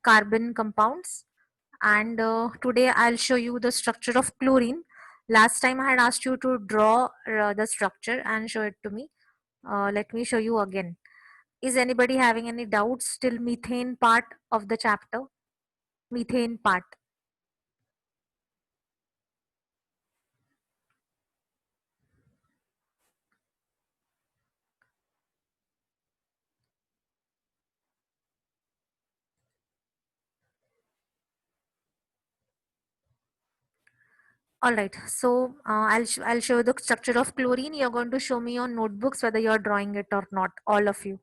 carbon compounds, and today I'll show you the structure of chlorine. Last time I had asked you to draw the structure and show it to me. Let me show you again. Is anybody having any doubts till methane part of the chapter? Methane part. All right, so I'll show you the structure of chlorine. You're going to show me on notebooks whether you're drawing it or not, all of you.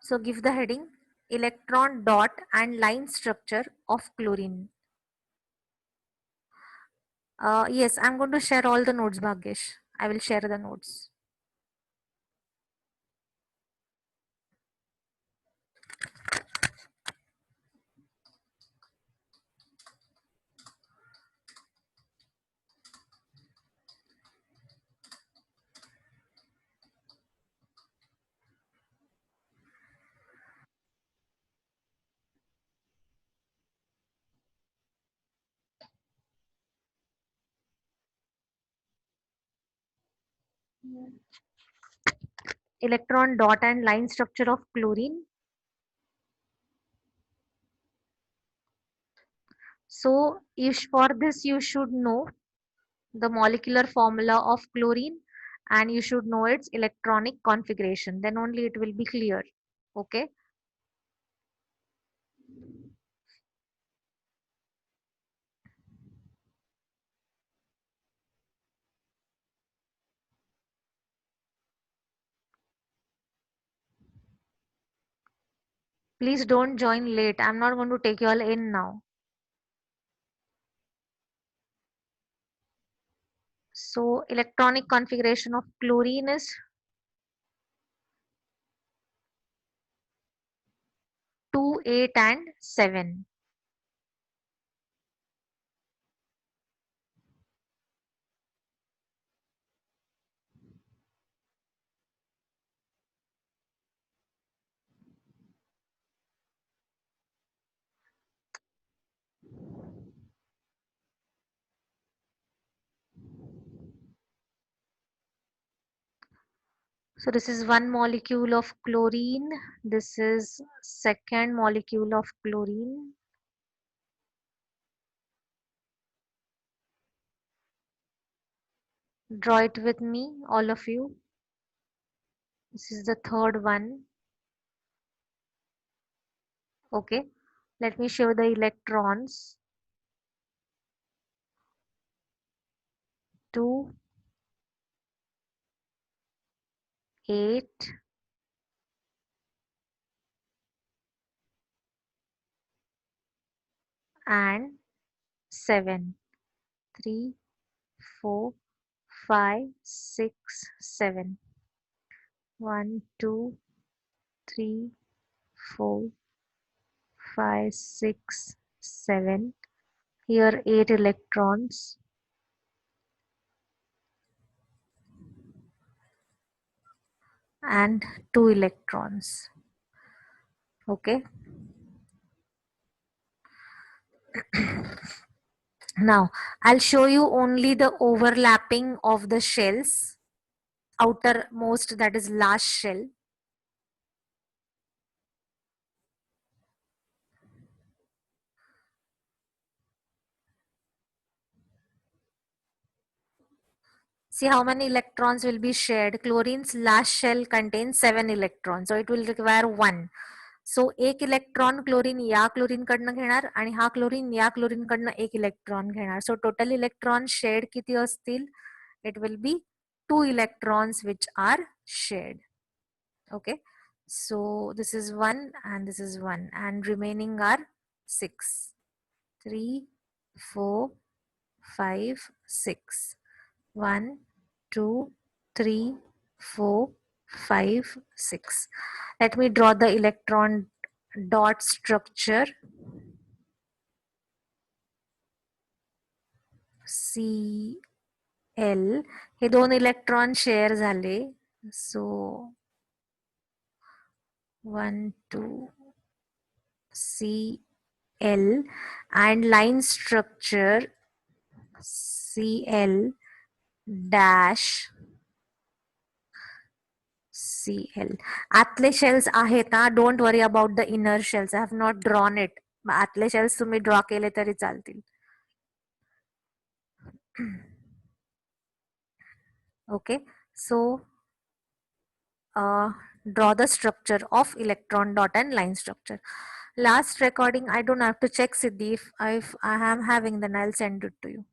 So give the heading electron dot and line structure of chlorine. Yes, I'm going to share all the notes, Bhagyesh. I will share the notes. Electron dot and line structure of chlorine. So for this you should know the molecular formula of chlorine and you should know its electronic configuration. Then only it will be clear. Okay. Please don't join late. I'm not going to take you all in now. So electronic configuration of chlorine is 2, 8 and 7. So this is one molecule of chlorine. This is second molecule of chlorine. Draw it with me, all of you. This is the third one. Okay. Let me show the electrons. 2, 8, and 7. 3, 4, 5, 6, 7. 1, 2, 3, 4, 5, 6, 7. Here 8 electrons. And 2 electrons. Okay. Now I'll show you only the overlapping of the shells, outermost, that is last shell. See how many electrons will be shared. Chlorine's last shell contains 7 electrons, so it will require 1. So 1 electron chlorine या chlorine कडनं घेणार आणि हा chlorine या chlorine कडनं 1 electron घेणार. So total electron shade किती असतील? It will be 2 electrons which are shared. Okay, so this is 1 and this is 1 and remaining are 6. 3, 4, 5, 6. 1, 2, 3, 4, 5, 6. Let me draw the electron dot structure. Cl. Hey 2 electron share झाले. सो 1, 2, Cl and line structure Cl dash Cl. आतले shells आहेत ना, don't worry about the inner shells. I have not drawn it. आतले shells तुम्ही draw केले तरी चालतील. Okay, so draw the structure of electron dot and line structure. Last recording, I don't have to check Siddhi. If I am having, then I'll send it to you.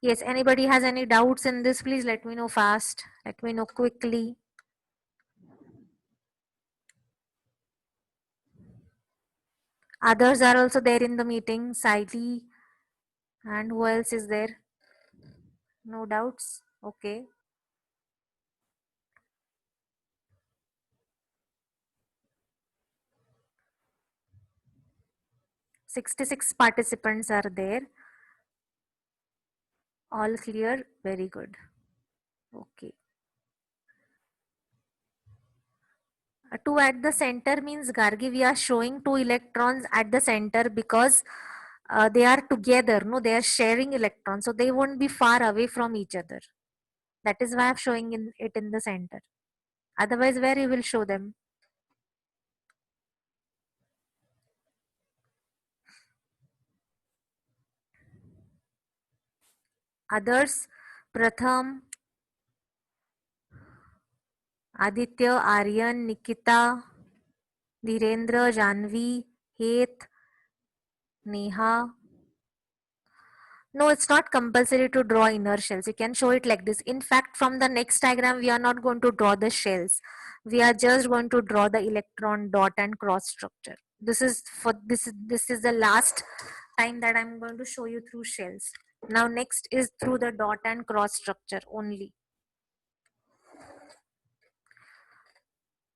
Yes, anybody has any doubts in this, please let me know fast. Let me know quickly. Others are also there in the meeting. Saili, and who else is there? No doubts? Okay. 66 participants are there. All clear? Very good. Okay. 2 at the center means, Gargi, we are showing 2 electrons at the center because they are together. No, they are sharing electrons. So they won't be far away from each other. That is why I'm showing it in the center. Otherwise, where you will show them? Others, Pratham, Aditya, Aryan, Nikita, Dhirendra, Janvi, Het, Neha. No, it's not compulsory to draw inner shells. You can show it like this. In fact, from the next diagram, we are not going to draw the shells. We are just going to draw the electron dot and cross structure. This is the last time that I'm going to show you through shells. Now next is through the dot and cross structure only.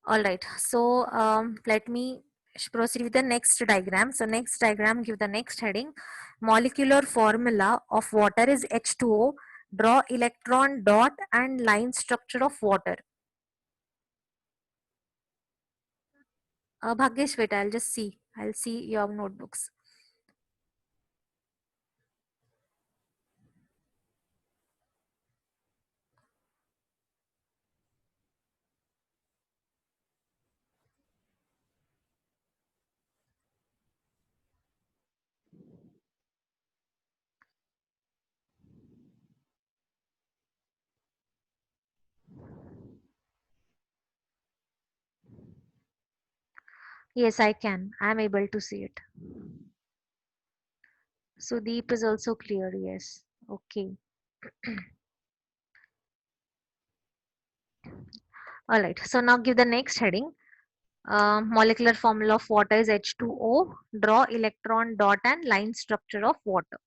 All right, so let me proceed with the next diagram. So next diagram, give the next heading. Molecular formula of water is H2O. Draw electron dot and line structure of water. Bhagyesh, wait, I'll just see. I'll see your notebooks. Yes, I can. I'm able to see it. Sudeep is also clear. Yes. Okay. All right. So now give the next heading. Molecular formula of water is H2O. Draw electron dot and line structure of water.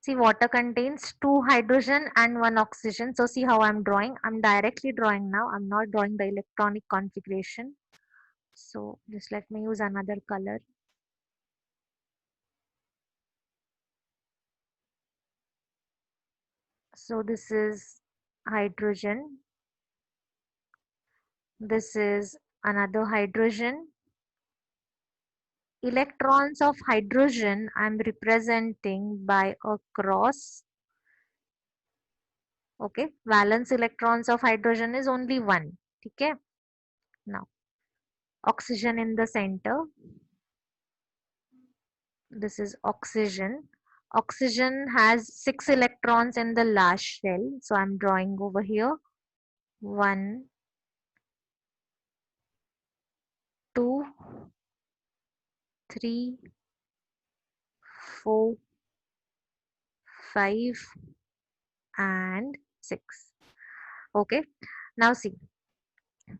See, water contains 2 hydrogen and 1 oxygen. So see how I'm drawing. I'm directly drawing now. I'm not drawing the electronic configuration. So just let me use another color. So this is hydrogen. This is another hydrogen. Electrons of hydrogen I'm representing by a cross. Okay, valence electrons of hydrogen is only 1. Okay, now oxygen in the center. This is oxygen. Oxygen has 6 electrons in the last shell. So I'm drawing over here. 1, 2, 3, 4, 5, and 6. Okay. Now see,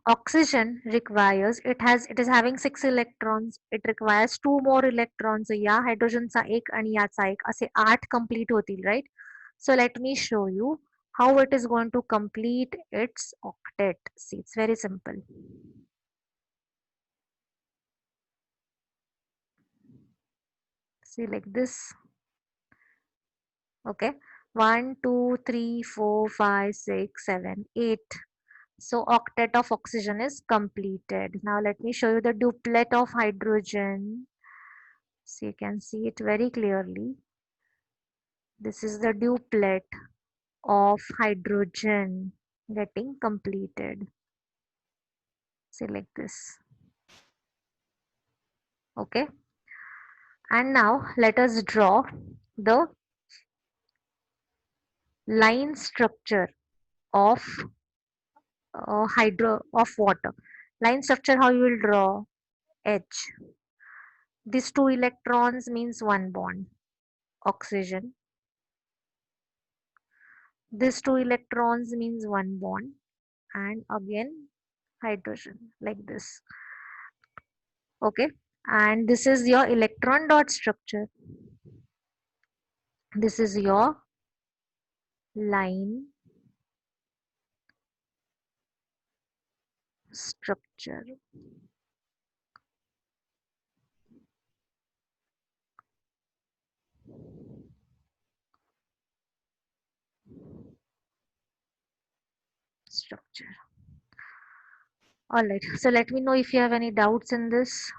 oxygen requires, it is having 6 electrons. It requires 2 more electrons. So या हायड्रोजनचा एक आणि याचा एक असे 8 complete होतील, right? So let me show you how it is going to complete its octet. See, it's very simple. See, like this. Okay, 1, 2, 3, 4, 5, 6, 7, 8. So octet of oxygen is completed. Now let me show you the duplet of hydrogen. So you can see it very clearly. This is the duplet of hydrogen getting completed. See, like this. Okay. And now let us draw the line structure of water. Line structure, how you will draw? H. These 2 electrons means 1 bond, oxygen. These 2 electrons means 1 bond, and again hydrogen, like this. Okay, and this is your electron dot structure. This is your line structure. All right, so let me know if you have any doubts in this.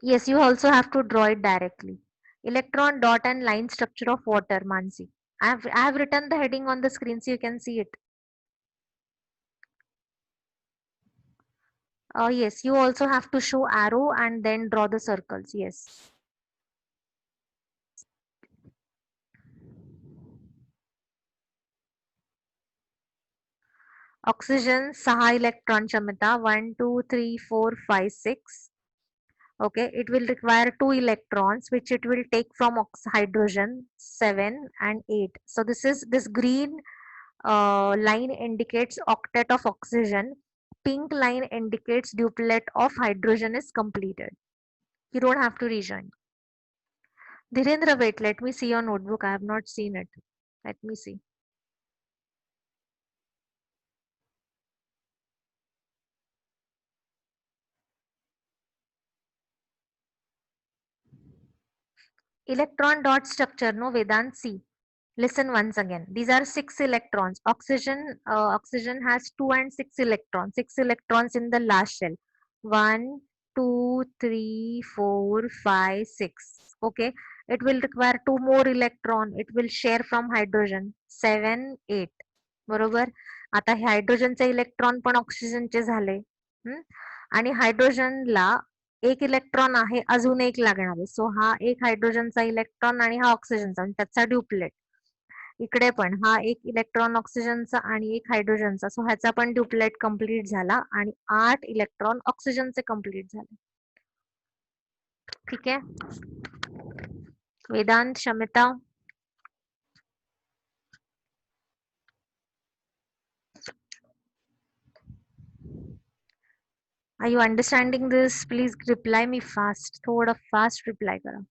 Yes, you also have to draw it directly. Electron dot and line structure of water, Mansi. I have written the heading on the screen so you can see it. Yes, you also have to show arrow and then draw the circles. Yes. Oxygen 6 electron क्षमता 1 2 3 4 5 6. Okay, it will require 2 electrons which it will take from hydrogen 7 and 8. So this green line indicates octet of oxygen. Pink line indicates duplet of hydrogen is completed. You don't have to rejoin. Dhirendra, wait, let me see your notebook. I have not seen it. Let me see. Electron dot structure, no, Vedant, see. Listen once again. These are 6 electrons. Oxygen has 2 and 6 electrons. 6 electrons in the last shell. 1, 2, 3, 4, 5, 6. Okay. It will require 2 more electron. It will share from hydrogen. 7, 8. बरोबर. आता हे हायड्रोजनचे electron पण ऑक्सिजनचे झाले. आणि हायड्रोजनला एक electron आहे, अजून एक लागणार आहे. सो हा एक हायड्रोजनचा इलेक्ट्रॉन आणि हा ऑक्सिजनचा आणि त्याचा ड्युप्लेट. इकडे पण हा एक इलेक्ट्रॉन ऑक्सिजनचा आणि एक हायड्रोजनचा. सो ह्याचा पण ड्युप्लेट कंप्लीट झाला आणि 8 इलेक्ट्रॉन ऑक्सिजनचे कंप्लीट झाले. ठीक आहे. वेदांत, Shamita. Are you understanding this? Please reply me fast. थोड़ा fast reply करा.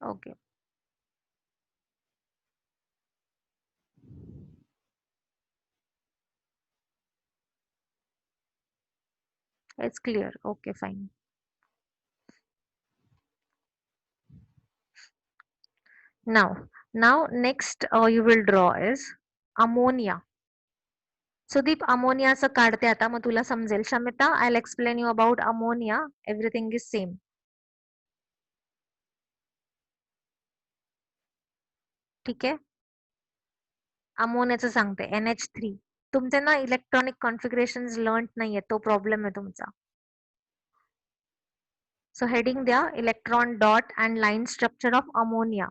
Okay. It's clear. Okay, fine. Now next you will draw is ammonia. Sudeep अमोनियाचं काढते आता मग तुला समजेल. Shamita, I'll explain you about ammonia. Everything is same. ठीक आहे. अमोनियाचं सांगते NH3. तुमचे ना इलेक्ट्रॉनिक कॉन्फिगरेशन लर्न नाहीये, तो प्रॉब्लेम आहे तुमचा. So heading द्या electron dot and line structure of ammonia.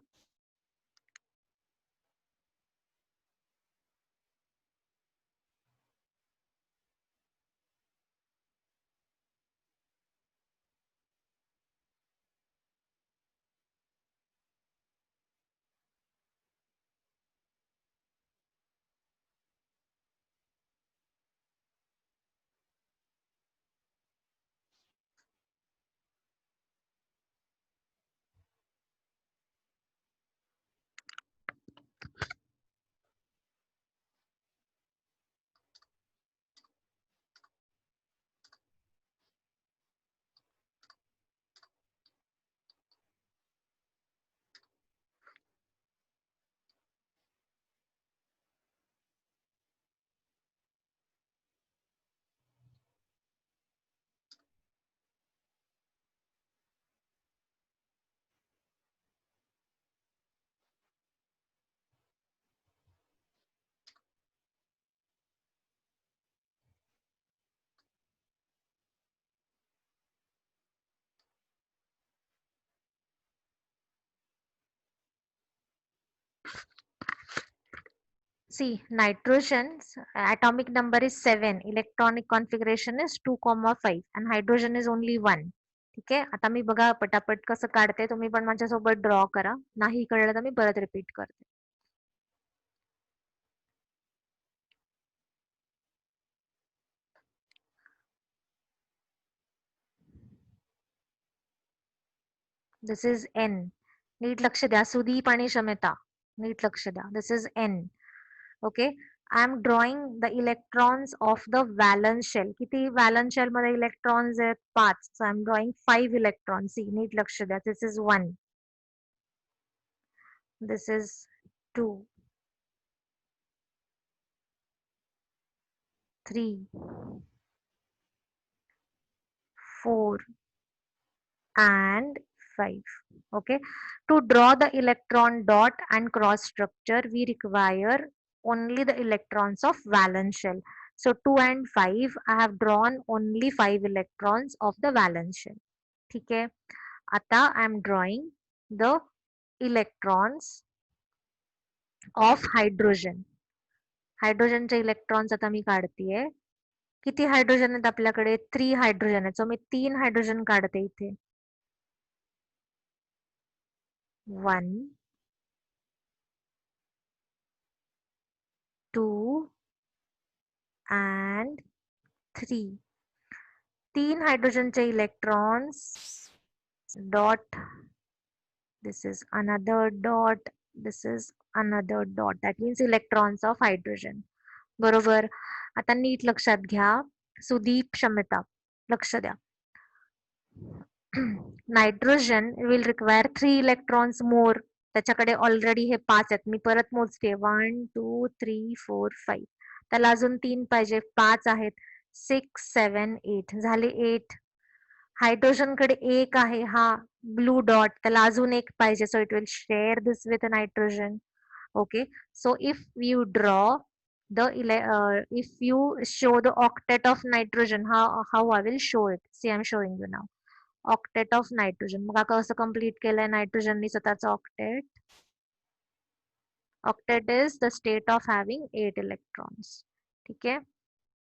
See, nitrogen's atomic number is 7, electronic configuration is 2,5 and hydrogen is only 1. ठीक आहे. आता मी बघा पटापट कसं काढते, तुम्ही पण माझ्यासोबत ड्रॉ करा. नाही कळलं तर मी परत रिपीट करते. This is N. नीट लक्ष द्या. सुदीप आणि शमिता नीट लक्ष द्या. This is N. Okay. I am drawing the electrons of the valence shell. किती valence shell मध्ये electrons आहेत? 5. So I am drawing 5 electrons. See, नीट लक्ष द्या. This is 1. This is 2, 3, 4 and 5. Okay. To draw the electron dot and cross structure, we require only the electrons of valence shell. So 2 and 5, I have drawn only 5 electrons of the valence shell. ठीक है. आता I am drawing the electrons of hydrogen. हायड्रोजनचे electrons आता मी काढतीये. किती hydrogen आहेत आपल्याकडे? 3 hydrogen आहेत. सो मी 3 हायड्रोजन काढते इथे. 1, 2 and 3. 3 हायड्रोजनचे electrons dot, this is another dot, this is another dot. That means electrons of hydrogen. बरोबर. आता नीट लक्षात घ्या. सुदीप, शमिता लक्ष द्या. Nitrogen will require 3 electrons more. त्याच्याकडे ऑलरेडी हे 5 आहेत. मी परत मोजते 1 2 3 4 5. त्याला अजून 3 पाहिजे. 5 आहेत. 6 7 8 झाले 8. हायड्रोजन कडे 1 आहे, हा ब्लू डॉट. त्याला अजून 1 पाहिजे. So it will share this with nitrogen. Okay, so if you draw the if you show the octet of nitrogen, how I will show it? See, I'm showing you now. Octet of nitrogen. मग कसं complete केलंय नायट्रोजननी स्वतःचं octet? Octet is the state of having 8 electrons. ठीक आहे.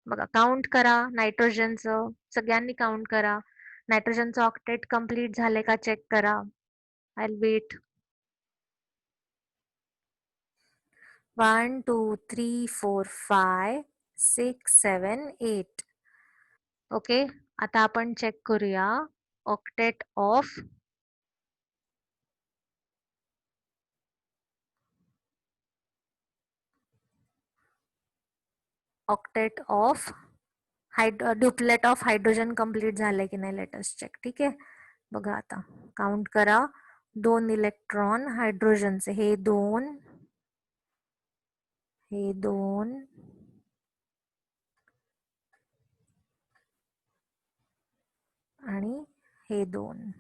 बघा count करा नायट्रोजनचं. सगळ्यांनी count करा. नायट्रोजनचं octet complete झाले का चेक करा. I'll wait. 1 2 3 4 5 6 7 8. ओके, आता आपण चेक करूया octet of duplet of hydrogen complete झालंय की नाही, लेटेस्ट चेक. ठीक आहे, बघा आता काउंट करा. 2 इलेक्ट्रॉन हायड्रोजनचे, हे 2, हे 2 आणि हे 2.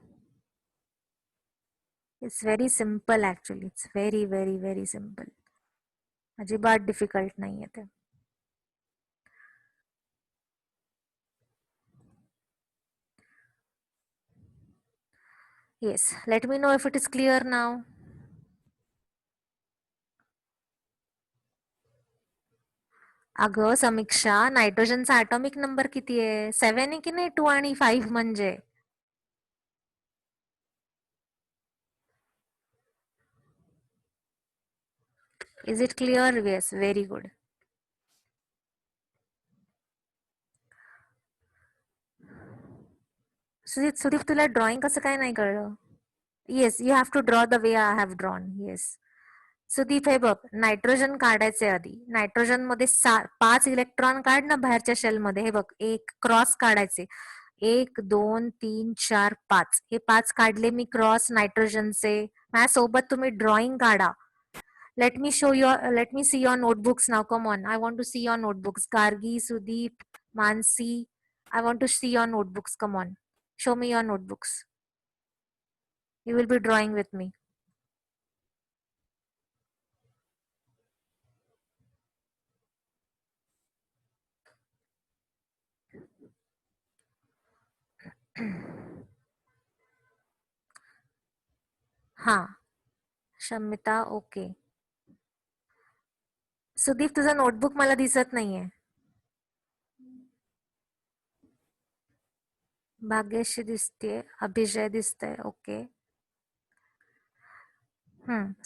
It's very simple actually, it's very very very simple. अजिबात डिफिकल्ट नाहीये ते. Yes, let me know if it is clear now. अगं समीक्षा, नायट्रोजनचा ॲटॉमिक नंबर किती आहे? 7 आहे की नाही? 2 आणि 5 म्हणजे. Is it clear? Yes, very good. Sudeep, तुला ड्रॉइंग कसं काय नाही कळलं? Yes, you have to draw the way I have drawn. Yes Sudeep, हे बघ, नायट्रोजन काढायचे आधी. नायट्रोजन मध्ये 5 इलेक्ट्रॉन काढ ना बाहेरच्या शेल मध्ये. हे बघ, एक क्रॉस काढायचे. 1 2 3 4 5, हे 5 काढले मी क्रॉस नायट्रोजनचे. माझ्यासोबत तुम्ही ड्रॉइंग काढा. Let me see your notebooks नाव. Come on, I want to see your notebooks. Gargi, Sudeep, Mansi, I want to see your notebooks. Come on. Show me your notebooks. You will be drawing with me. हा, Shamita, okay. Sudeep, तुझा notebook मला दिसत नाहीये. भाग्यश्री दिसते, अभिजय दिसतंय, okay.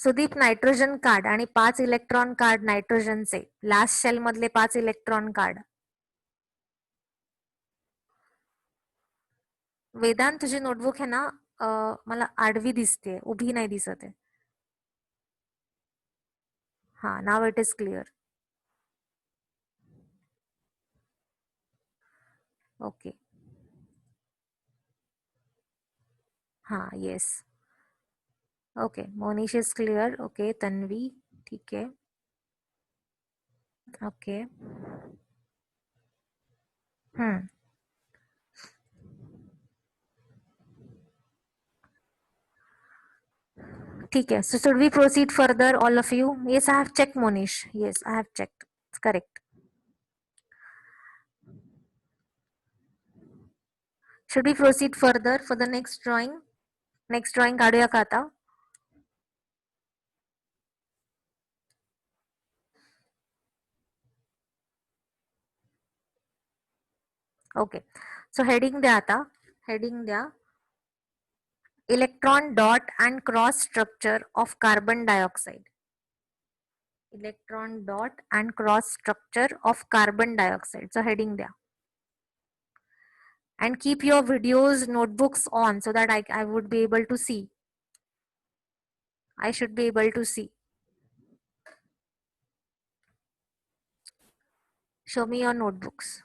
Sudeep, nitrogen card आणि 5 electron card नायट्रोजनचे. Last shell मधले 5 इलेक्ट्रॉन कार्ड. वेदांत, तुझी नोटबुक आहे ना, मला आडवी दिसते, उभी नाही दिसत आहे. हा, now it is clear. Okay. हा, yes. Okay, Monish is clear. Okay, Tanvi, ठीक आहे. ओके. ठीक है. So should we proceed further, all of you? Yes, I have checked, Monish. Yes, I have checked. It's correct. Should we proceed further for the next drawing? Next drawing काढूया का आता? Okay. So heading द्या आता. Heading द्या. Electron dot and cross structure of carbon dioxide. Electron dot and cross structure of carbon dioxide. So heading द्या. And keep your videos, notebooks on so that I would be able to see. I should be able to see. Show me your notebooks.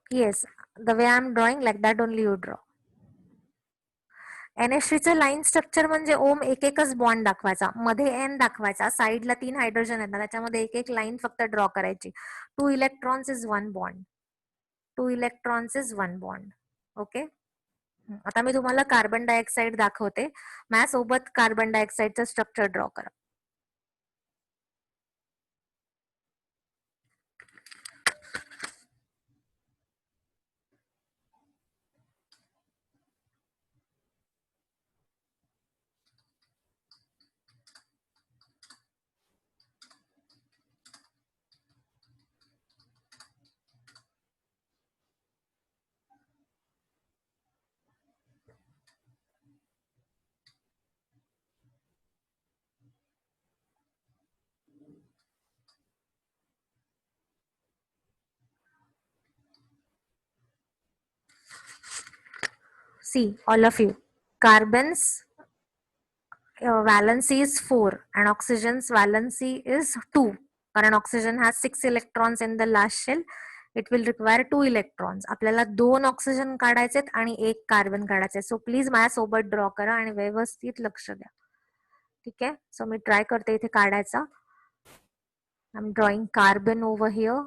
Yes, the way I'm drawing, like that only you draw. NH3 चं line structure म्हणजे ओम एक एकच bond दाखवायचा, मध्ये N दाखवायचा, साईडला 3 hydrogen आहेत ना, त्याच्यामध्ये एक एक लाईन फक्त ड्रॉ करायची. 2 electrons is 1 bond. 2 electrons is 1 bond. Okay. आता मी तुम्हाला कार्बन डायऑक्साईड दाखवते. माझ्यासोबत कार्बन डायऑक्साईडचं स्ट्रक्चर ड्रॉ करा. See, all of you, carbon's valency is 4 and oxygen's valency is 2. कारण oxygen has 6 electrons in the last shell. It will require 2 electrons. आपल्याला 2 oxygen काढायचेत आणि 1 carbon काढायचे. So please माझ्यासोबत draw करा आणि व्यवस्थित लक्ष द्या. ठीक आहे. सो मी ट्राय करते इथे काढायचा. I am drawing carbon over here.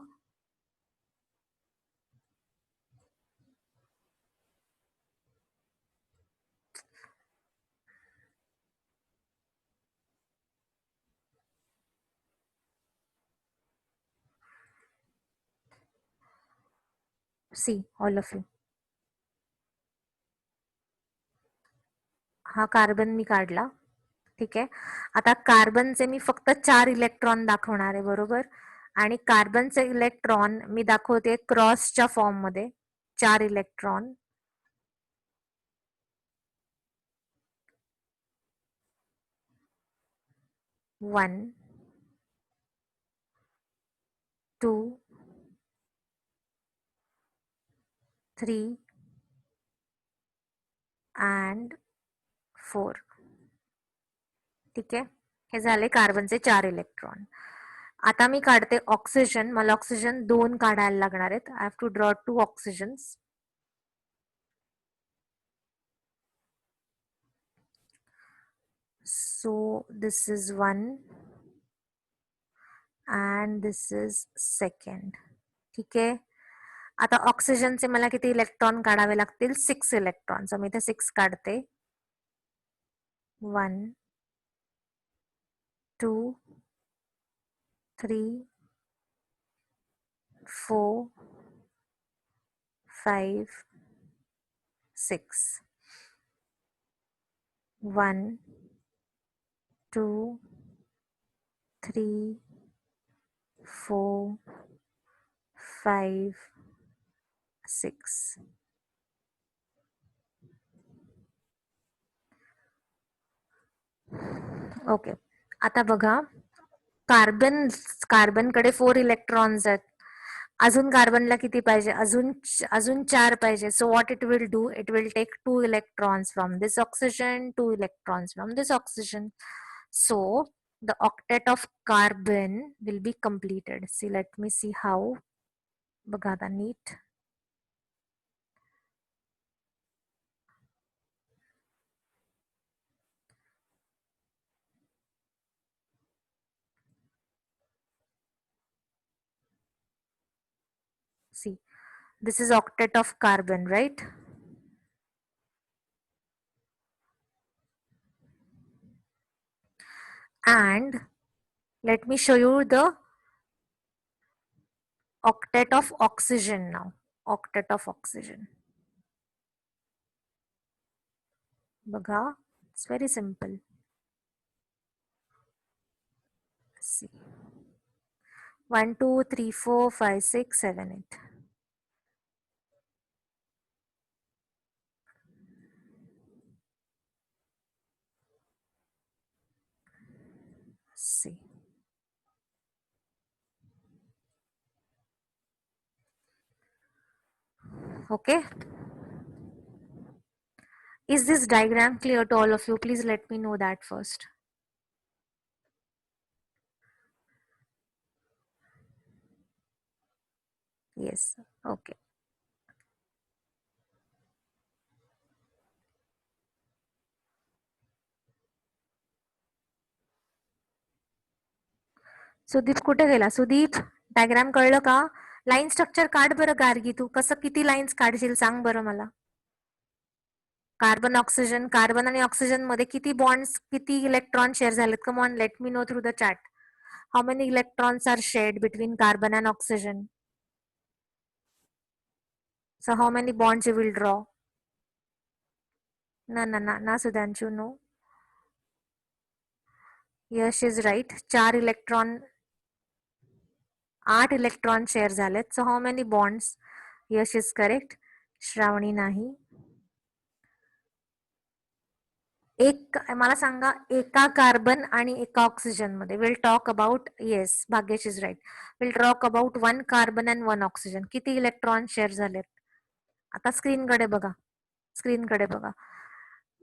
See all of you. हा कार्बन मी काढला. ठीक आहे. आता कार्बनचे मी फक्त 4 इलेक्ट्रॉन दाखवणार आहे, बरोबर. आणि कार्बनचे इलेक्ट्रॉन मी दाखवते क्रॉसच्या फॉर्म मध्ये. 4 इलेक्ट्रॉन. 1 2 3 and 4. ठीक आहे. हे झाले कार्बनचे 4 इलेक्ट्रॉन. आता मी काढते ऑक्सिजन. मला ऑक्सिजन 2 काढायला लागणार आहेत. I have to draw 2 oxygens. So this is 1 and this is 2. ठीक आहे. आता ऑक्सिजनचे मला किती इलेक्ट्रॉन काढावे लागतील? 6 इलेक्ट्रॉन. सो मी इथे 6 काढते. 1 2 3 4 5 6. 1 2 3 4 5 6. ओके. आता बघा, कार्बनकडे 4 इलेक्ट्रॉन्स आहेत. अजून कार्बनला किती पाहिजे? अजून 4 पाहिजे. So what it will do? It will take 2 electrons from this oxygen, 2 electrons from this oxygen. So the octet of carbon will be completed. See, let me see how. बघा आता NEET. See, this is octet of carbon, right? And let me show you the octet of oxygen now. Octet of oxygen. बघा, it's very simple. See, 1 2 3 4 5 6 7 8. See, okay. Is this diagram clear to all of you? Please let me know that first. Yes, okay. Sudeep कुठे गेला? Sudeep, diagram कळलं का? Line structure काढ बरं गार्गी. तू कसं किती लाईन्स काढशील सांग बरं मला. कार्बन ऑक्सिजन, कार्बन आणि ऑक्सिजन मध्ये किती बॉन्ड्स, किती इलेक्ट्रॉन शेअर झालेत? Come on, let me know through the chat. How many electrons are shared between carbon and oxygen? So how many bonds you will draw? Na Sudhanshu, no. Yes is right. 4 electron, 8 electron share झालेत. So how many bonds? Yes is correct. Shravani नाही. एक मला सांगा, एका carbon आणि एका oxygen मध्ये we'll talk about, yes Bhagyash is right, we'll talk about 1 carbon and 1 oxygen. किती electron share झालेत? आता स्क्रीनकडे बघा, स्क्रीनकडे बघा.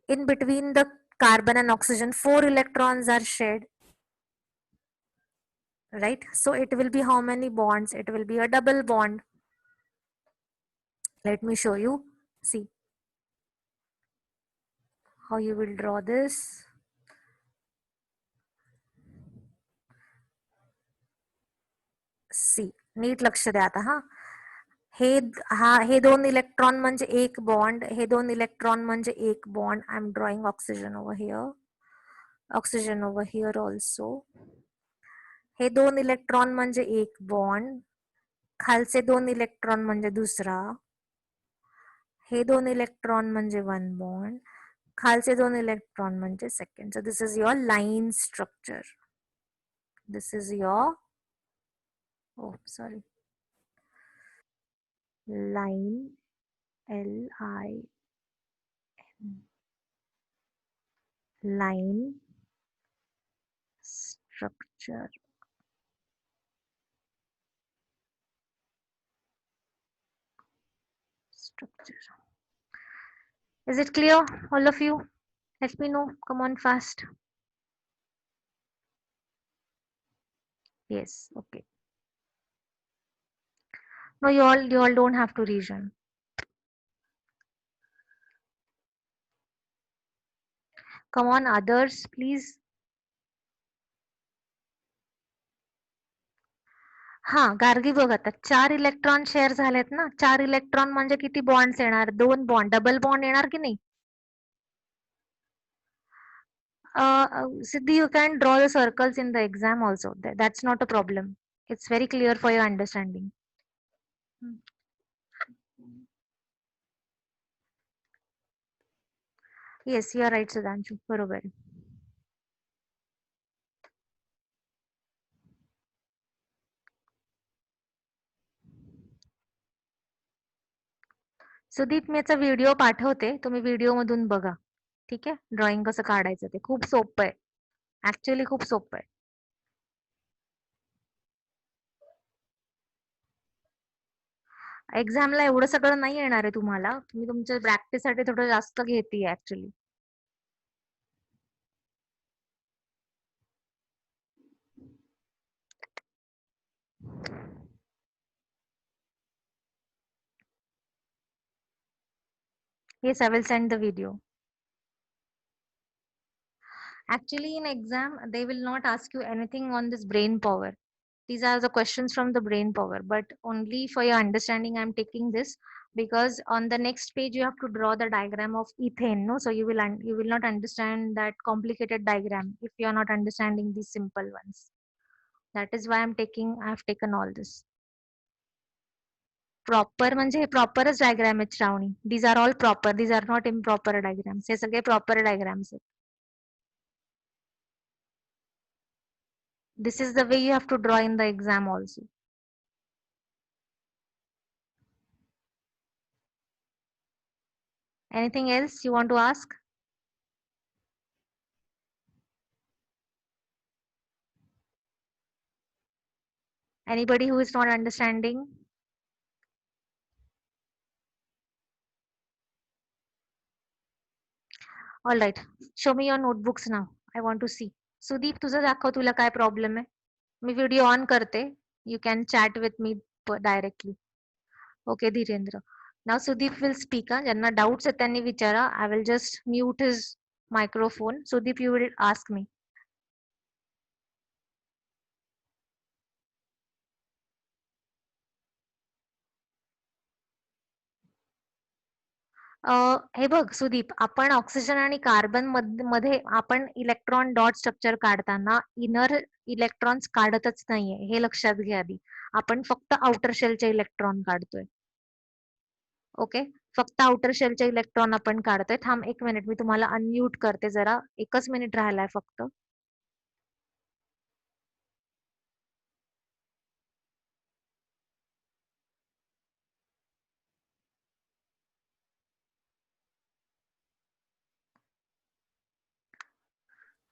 In between the carbon and oxygen, 4 electrons are shared, right? So it will be how many bonds? It will be a double bond. Let me show you. See how you will draw this. See, नीट लक्ष द्या आता. हे 2 electron म्हणजे एक bond, हे 2 electron म्हणजे एक bond. I am drawing oxygen over here, oxygen over here also. हे 2 electron म्हणजे एक बॉन्ड, खालचे 2 इलेक्ट्रॉन म्हणजे दुसरा, हे 2 इलेक्ट्रॉन म्हणजे 1 बॉन्ड, खालचे 2 इलेक्ट्रॉन म्हणजे second. So this is your line structure. This is your, oh sorry, line, LIN, line structure. Is it clear, all of you? Let me know. Come on fast. Yes, okay. No, you all don't have to reason. Come on, others, please. हा गार्गी बघ, आता 4 electron share झालेत ना. 4 electron म्हणजे किती bonds येणार? 2 bond, double bond येणार की नाही? Siddhi, you can draw the circles in the exam also. That's not a problem. It's very clear for your understanding. Yes, you are right, Sudhanshu. बरोबर. सुदीप, मी याचा व्हिडिओ पाठवते, तुम्ही व्हिडिओ मधून बघा. ठीक आहे, ड्रॉइंग कसं काढायचं ते खूप सोपं आहे. ऍक्च्युअली खूप सोपं आहे. एक्झामला एवढं सगळं नाही येणार आहे तुम्हाला. तुम्ही तुमच्या प्रॅक्टिससाठी थोडं जास्त घेते actually. Yes, I will send the video. Actually, in exam, they will not ask you anything on this brain power. These are the questions from the brain power, but only for your understanding, I'm taking this because on the next page you have to draw the diagram of ethane. No, so you will not understand that complicated diagram if you are not understanding these simple ones. That is why I have taken all this. Proper म्हणजे हे प्रॉपरच diagram आहेत Shravani. These are all proper. These are not improper diagrams. हे सगळे proper diagrams आहेत. This is the way you have to draw in the exam also. Anything else you want to ask? Anybody who is not understanding? All right. Show me your notebooks now. I want to see. Sudeep, तुझं दाखव, तुला काय problem आहे? मी video on करते. You can chat with me directly. Okay, Dhirendra. Now Sudeep will speak. ज्यांना doubts आहेत त्यांनी विचारा. I will just mute his microphone. Sudeep, you will ask me. हे बघ सुदीप, आपण ऑक्सिजन आणि कार्बन मध्ये आपण इलेक्ट्रॉन डॉट स्ट्रक्चर काढताना इनर इलेक्ट्रॉन्स काढतच नाहीये, हे लक्षात घे आधी. आपण फक्त आउटर शेलचे इलेक्ट्रॉन काढतोय. ओके, फक्त आउटर शेलचे इलेक्ट्रॉन आपण काढतोय. थांब 1 मिनिट, मी तुम्हाला अनम्यूट करते जरा. 1च मिनिट राहिलाय फक्त.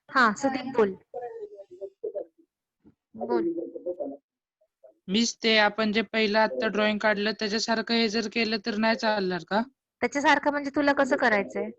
हा सुदीप बोल. बोल. मीच ते आपण जे पहिलं आता ड्रॉइंग काढलं त्याच्यासारखं हे जर केलं तर नाही चालणार का? त्याच्यासारखं म्हणजे तुला कसं करायचंय?